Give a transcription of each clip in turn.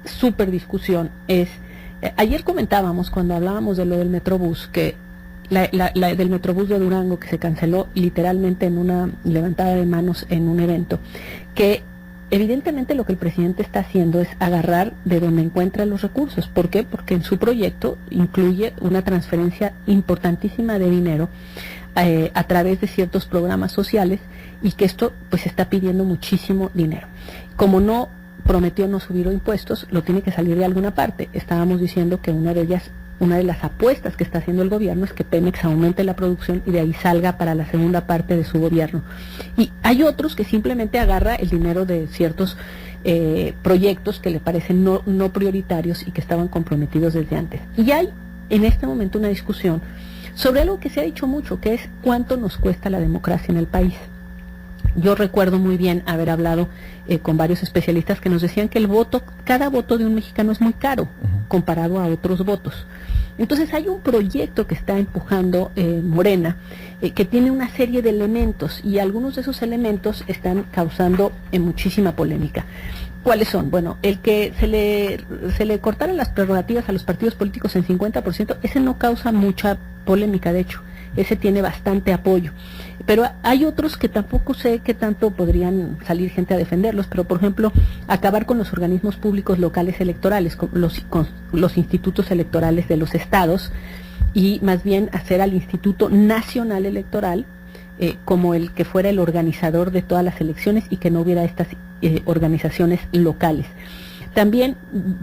súper discusión es, ayer comentábamos cuando hablábamos de lo del Metrobús, que del Metrobús de Durango, que se canceló literalmente en una levantada de manos en un evento, que evidentemente lo que el presidente está haciendo es agarrar de donde encuentra los recursos. ¿Por qué? Porque en su proyecto incluye una transferencia importantísima de dinero a través de ciertos programas sociales, y que esto pues está pidiendo muchísimo dinero. Como no prometió no subir impuestos, lo tiene que salir de alguna parte. Estábamos diciendo que una de las apuestas que está haciendo el gobierno es que Pemex aumente la producción y de ahí salga para la segunda parte de su gobierno. Y hay otros que simplemente agarra el dinero de ciertos proyectos que le parecen no prioritarios y que estaban comprometidos desde antes. Y hay en este momento una discusión sobre algo que se ha dicho mucho, que es cuánto nos cuesta la democracia en el país. Yo recuerdo muy bien haber hablado con varios especialistas que nos decían que cada voto de un mexicano es muy caro comparado a otros votos. Entonces hay un proyecto que está empujando Morena, que tiene una serie de elementos, y algunos de esos elementos están causando muchísima polémica. ¿Cuáles son? Bueno, el que se le cortaran las prerrogativas a los partidos políticos en 50%, ese no causa mucha polémica, de hecho, ese tiene bastante apoyo. Pero hay otros que tampoco sé qué tanto podrían salir gente a defenderlos, pero por ejemplo, acabar con los organismos públicos locales electorales, con los institutos electorales de los estados, y más bien hacer al Instituto Nacional Electoral como el que fuera el organizador de todas las elecciones, y que no hubiera estas organizaciones locales. También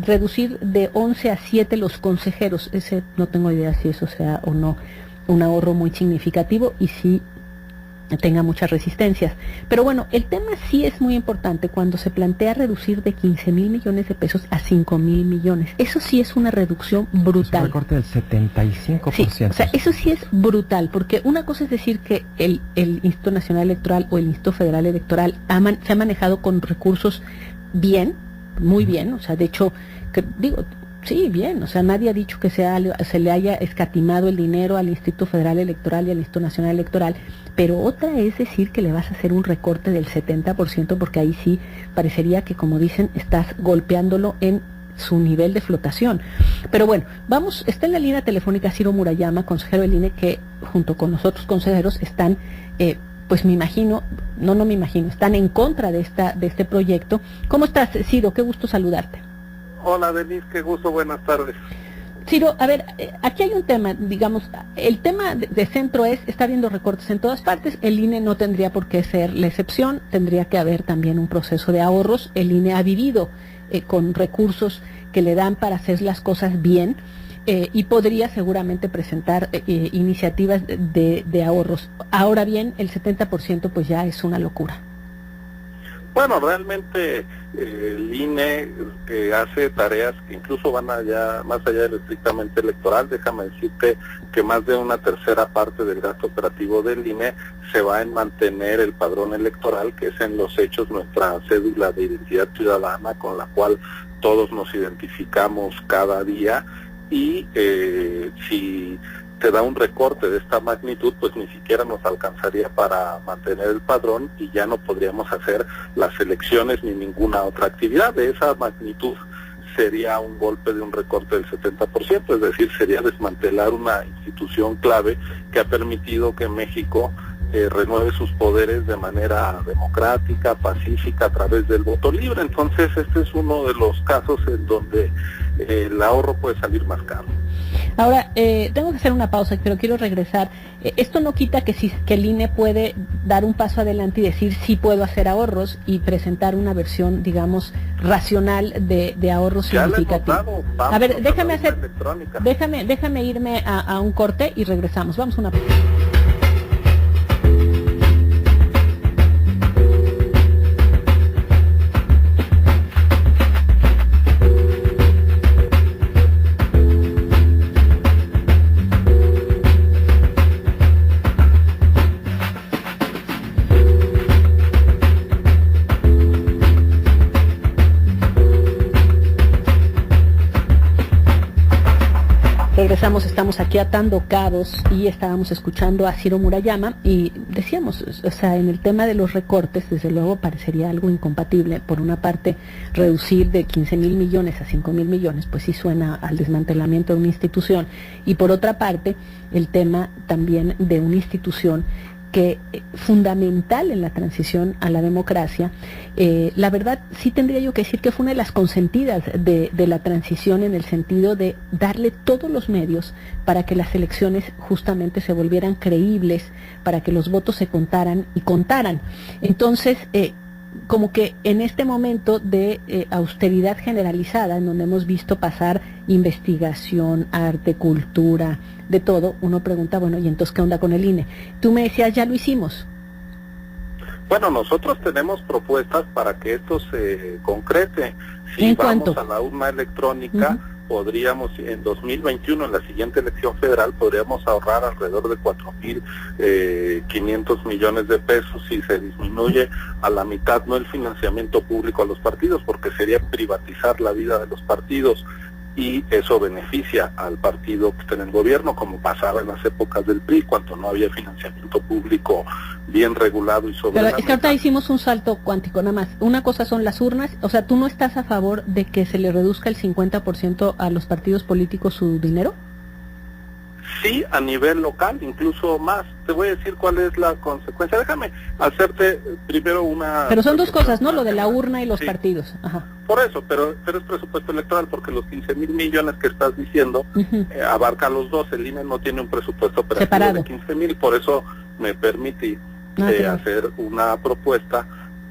reducir de 11 a 7 los consejeros. Ese no tengo idea si eso sea o no un ahorro muy significativo, y si tenga muchas resistencias. Pero bueno, el tema sí es muy importante cuando se plantea reducir de 15,000 millones de pesos a 5,000 millones. Eso sí es una reducción brutal. Es un recorte del 75%. Sí, o sea, eso sí es brutal, porque una cosa es decir que el Instituto Nacional Electoral o el Instituto Federal Electoral se ha manejado con recursos bien, muy bien, o sea, de hecho, sí, bien, o sea, nadie ha dicho que se le haya escatimado el dinero al Instituto Federal Electoral y al Instituto Nacional Electoral, pero otra es decir que le vas a hacer un recorte del 70%, porque ahí sí parecería que, como dicen, estás golpeándolo en su nivel de flotación. Pero bueno, está en la línea telefónica Ciro Murayama, consejero del INE, que junto con los otros consejeros están, pues me imagino, están en contra de este proyecto. ¿Cómo estás, Ciro? Qué gusto saludarte. Hola, Denise, qué gusto, buenas tardes. Ciro, a ver, aquí hay un tema, digamos, el tema de centro está habiendo recortes en todas partes. El INE no tendría por qué ser la excepción, tendría que haber también un proceso de ahorros. El INE ha vivido con recursos que le dan para hacer las cosas bien, y podría seguramente presentar iniciativas de ahorros. Ahora bien, el 70% pues ya es una locura. Bueno, realmente el INE hace tareas que incluso van más allá de lo estrictamente electoral. Déjame decirte que más de una tercera parte del gasto operativo del INE se va en mantener el padrón electoral, que es en los hechos nuestra cédula de identidad ciudadana con la cual todos nos identificamos cada día, y si te da un recorte de esta magnitud, pues ni siquiera nos alcanzaría para mantener el padrón, y ya no podríamos hacer las elecciones ni ninguna otra actividad. De esa magnitud sería un golpe de un recorte del 70%, es decir, sería desmantelar una institución clave que ha permitido que México renueve sus poderes de manera democrática, pacífica, a través del voto libre. Entonces este es uno de los casos en donde el ahorro puede salir más caro. Ahora, tengo que hacer una pausa, pero quiero regresar. Esto no quita que el INE puede dar un paso adelante y decir sí puedo hacer ahorros, y presentar una versión, digamos, racional de ahorros significativos. A ver, déjame irme a un corte y regresamos. Vamos a una pausa. Regresamos, estamos aquí atando cabos y estábamos escuchando a Ciro Murayama y decíamos, o sea, en el tema de los recortes, desde luego parecería algo incompatible. Por una parte, reducir de 15,000 millones a 5,000 millones, pues sí suena al desmantelamiento de una institución. Y por otra parte, el tema también de una institución que fundamental en la transición a la democracia, la verdad sí tendría yo que decir que fue una de las consentidas de la transición, en el sentido de darle todos los medios para que las elecciones justamente se volvieran creíbles, para que los votos se contaran y contaran. Entonces, como que en este momento de austeridad generalizada, en donde hemos visto pasar investigación, arte, cultura, de todo, uno pregunta, bueno, ¿y entonces qué onda con el INE? Tú me decías, ya lo hicimos. Bueno, nosotros tenemos propuestas para que esto se concrete. Si vamos a la urna electrónica, podríamos, en 2021, en la siguiente elección federal, podríamos ahorrar alrededor de 4,500 millones de pesos si se disminuye a la mitad, no el financiamiento público a los partidos, porque sería privatizar la vida de los partidos, y eso beneficia al partido que está en el gobierno, como pasaba en las épocas del PRI, cuando no había financiamiento público bien regulado y sobre. Pero es que ahorita hicimos un salto cuántico, nada más. Una cosa son las urnas, o sea, ¿tú no estás a favor de que se le reduzca el 50% a los partidos políticos su dinero? Sí, a nivel local, incluso más. Te voy a decir cuál es la consecuencia. Déjame hacerte primero una... Pero son dos cosas, ¿no? Lo de la urna y los partidos. Ajá. Por eso, pero es presupuesto electoral, porque los 15,000 millones que estás diciendo abarca los dos. El INE no tiene un presupuesto operativo de 15,000, por eso me permití hacer una propuesta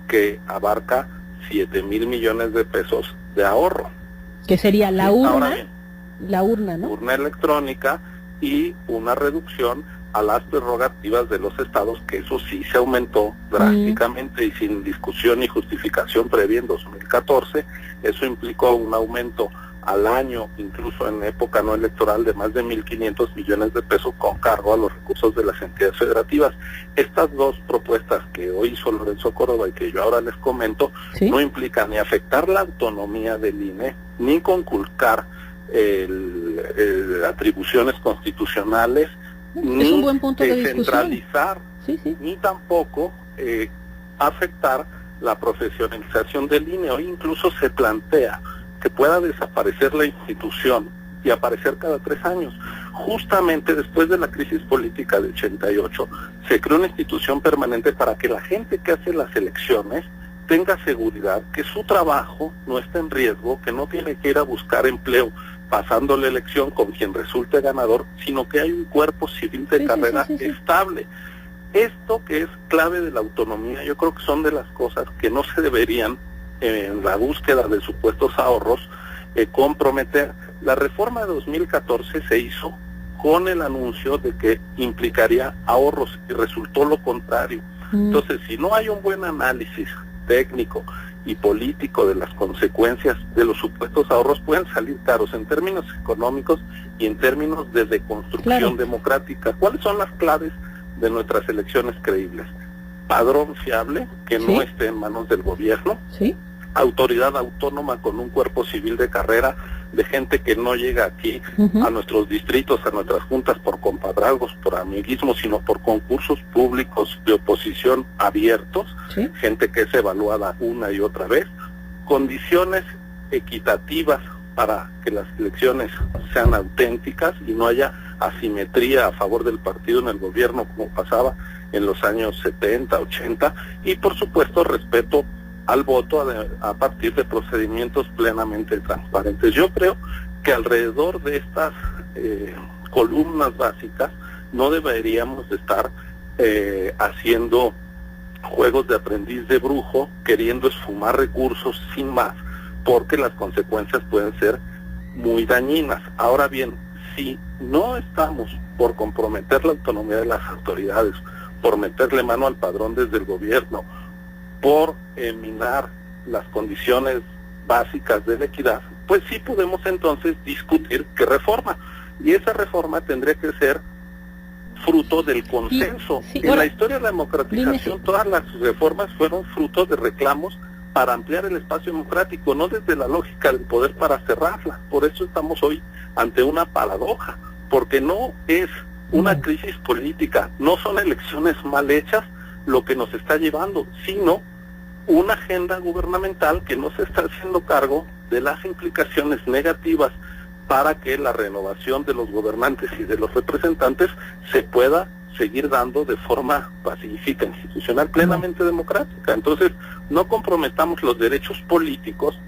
que abarca 7,000 millones de pesos de ahorro. Que sería la urna, la urna, ¿no? Urna electrónica, y una reducción a las prerrogativas de los estados, que eso sí se aumentó drásticamente y sin discusión ni justificación previa en 2014. Eso implicó un aumento al año, incluso en época no electoral, de más de 1,500 millones de pesos con cargo a los recursos de las entidades federativas. Estas dos propuestas que hoy hizo Lorenzo Córdoba y que yo ahora les comento, no implican ni afectar la autonomía del INE, ni conculcar atribuciones constitucionales, ni es un buen punto de descentralizar, ni tampoco afectar la profesionalización del INE. Hoy incluso se plantea que pueda desaparecer la institución y aparecer cada 3 años. Justamente después de la crisis política de 88, se creó una institución permanente para que la gente que hace las elecciones tenga seguridad que su trabajo no está en riesgo, que no tiene que ir a buscar empleo pasando la elección con quien resulte ganador, sino que hay un cuerpo civil de carrera estable. Esto, que es clave de la autonomía, yo creo que son de las cosas que no se deberían, en la búsqueda de supuestos ahorros, comprometer. La reforma de 2014 se hizo con el anuncio de que implicaría ahorros, y resultó lo contrario. Entonces, si no hay un buen análisis técnico y político de las consecuencias de los supuestos ahorros, pueden salir caros en términos económicos y en términos de deconstrucción democrática. ¿Cuáles son las claves de nuestras elecciones creíbles? Padrón fiable, que no esté en manos del gobierno, autoridad autónoma con un cuerpo civil de carrera, de gente que no llega aquí a nuestros distritos, a nuestras juntas por compadrazgos, por amiguismo, sino por concursos públicos de oposición abiertos, gente que es evaluada una y otra vez, condiciones equitativas para que las elecciones sean auténticas y no haya asimetría a favor del partido en el gobierno como pasaba en los años 70, 80, y por supuesto respeto al voto a partir de procedimientos plenamente transparentes. Yo creo que alrededor de estas columnas básicas no deberíamos de estar haciendo juegos de aprendiz de brujo, queriendo esfumar recursos sin más, porque las consecuencias pueden ser muy dañinas. Ahora bien, si no estamos por comprometer la autonomía de las autoridades, por meterle mano al padrón desde el gobierno, por minar las condiciones básicas de la equidad, pues sí podemos entonces discutir qué reforma. Y esa reforma tendría que ser fruto del consenso. En la historia de la democratización, todas las reformas fueron fruto de reclamos para ampliar el espacio democrático, no desde la lógica del poder para cerrarla. Por eso estamos hoy ante una paradoja. porque no es una crisis política, no son elecciones mal hechas lo que nos está llevando, sino una agenda gubernamental que no se está haciendo cargo de las implicaciones negativas para que la renovación de los gobernantes y de los representantes se pueda seguir dando de forma pacífica, institucional, plenamente democrática. Entonces, no comprometamos los derechos políticos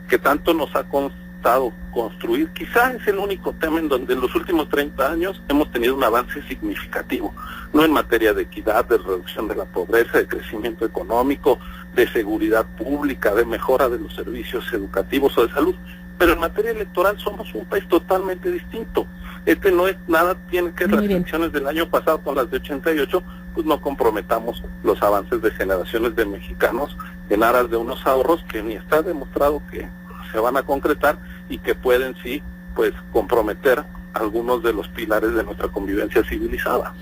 que tanto nos ha costado construir. Quizá es el único tema en donde en los últimos 30 años hemos tenido un avance significativo, no en materia de equidad, de reducción de la pobreza, de crecimiento económico, de seguridad pública, de mejora de los servicios educativos o de salud, pero en materia electoral somos un país totalmente distinto. No es nada, tiene que ver las elecciones del año pasado con las de 88, pues no comprometamos los avances de generaciones de mexicanos en aras de unos ahorros que ni está demostrado que se van a concretar y que pueden sí, pues comprometer algunos de los pilares de nuestra convivencia civilizada.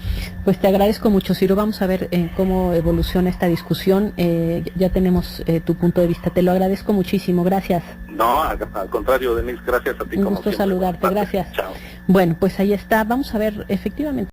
Pues te agradezco mucho, Ciro. Vamos a ver cómo evoluciona esta discusión. Ya tenemos tu punto de vista. Te lo agradezco muchísimo. Gracias. No, al contrario, Denise, gracias a ti. Un gusto saludarte. Gracias. Chao. Bueno, pues ahí está. Vamos a ver, efectivamente.